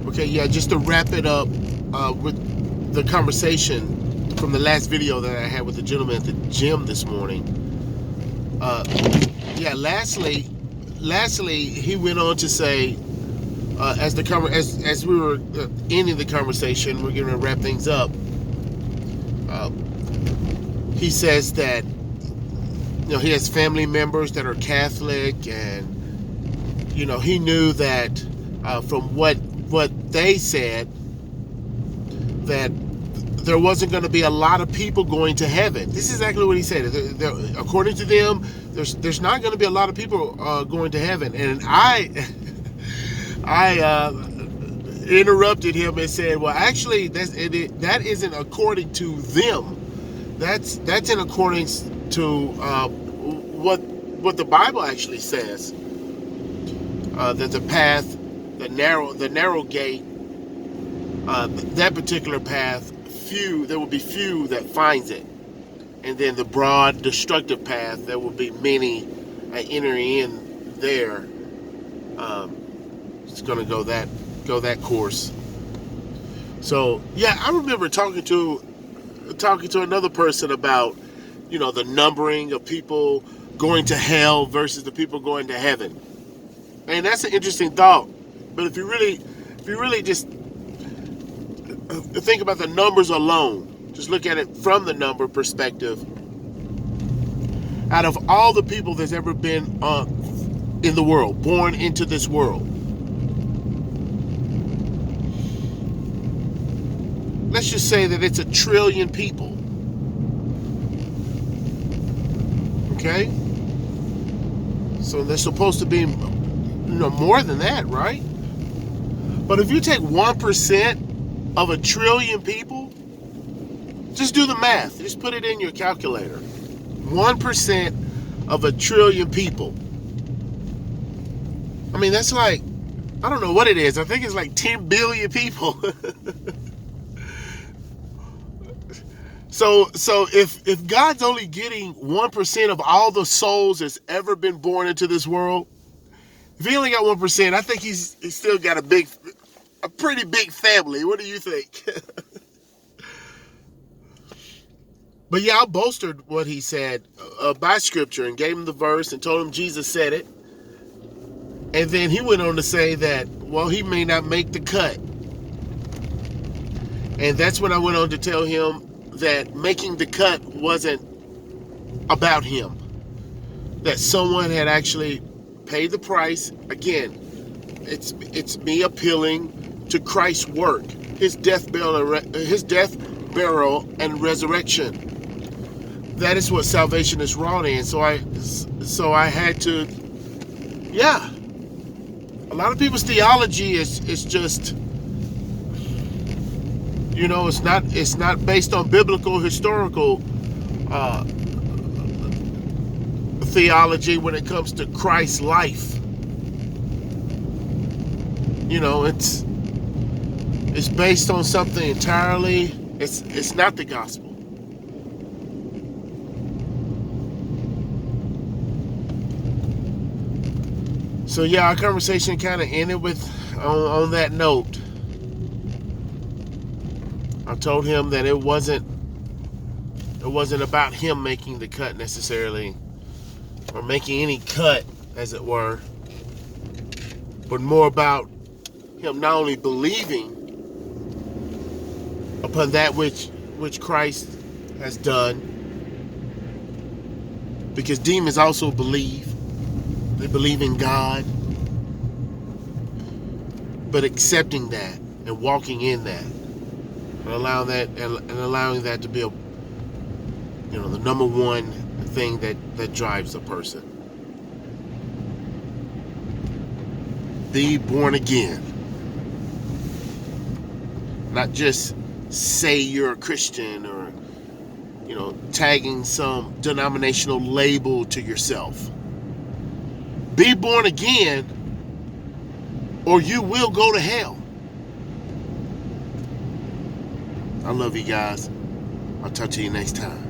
Okay, yeah, just to wrap it up with the conversation from the last video that I had with the gentleman at the gym this morning. Yeah, lastly, he went on to say, as we were ending the conversation, we're going to wrap things up. He says that he has family members that are Catholic, and he knew that from what they said, that there wasn't going to be a lot of people going to heaven. This is exactly what he said. According to them, there's not going to be a lot of people going to heaven. And I interrupted him and said, well, actually, that isn't according to them. That's in accordance to what the Bible actually says. That the path, the narrow gate, that particular path, there will be few that finds it, and then the broad, destructive path, there will be many entering in there. It's going to go that course. So yeah, I remember talking to another person about the numbering of people going to hell versus the people going to heaven. And that's an interesting thought. But if you really just think about the numbers alone, just look at it from the number perspective. Out of all the people that's ever been in the world, born into this world, let's just say that it's 1 trillion people. Okay? So there's supposed to be more than that, right? But if you take 1% of 1 trillion people, just do the math. Just put it in your calculator. 1% of 1 trillion people. I mean, that's like, I don't know what it is. I think it's like 10 billion people. So if God's only getting 1% of all the souls that's ever been born into this world, if he only got 1%, I think he's still got a pretty big family. What do you think? But yeah, I bolstered what he said by scripture and gave him the verse and told him Jesus said it. And then he went on to say that, well, he may not make the cut. And that's when I went on to tell him that making the cut wasn't about him. That someone had actually paid the price. Again, it's me appealing to Christ's work, his death, burial, and resurrection. That is what salvation is wrought in. So I had to, yeah. A lot of people's theology is just, it's not based on biblical, historical theology when it comes to Christ's life. It's based on something entirely. It's not the gospel. So yeah, our conversation kind of ended on that note. I told him that it wasn't about him making the cut necessarily, or making any cut, as it were, but more about him not only believing upon that which Christ has done, because demons also believe. They believe in God, but accepting that and walking in that, and allowing that to be the number one thing that drives a person. Be born again. Not just say you're a Christian or tagging some denominational label to yourself. Be born again, or you will go to hell. I love you guys. I'll talk to you next time.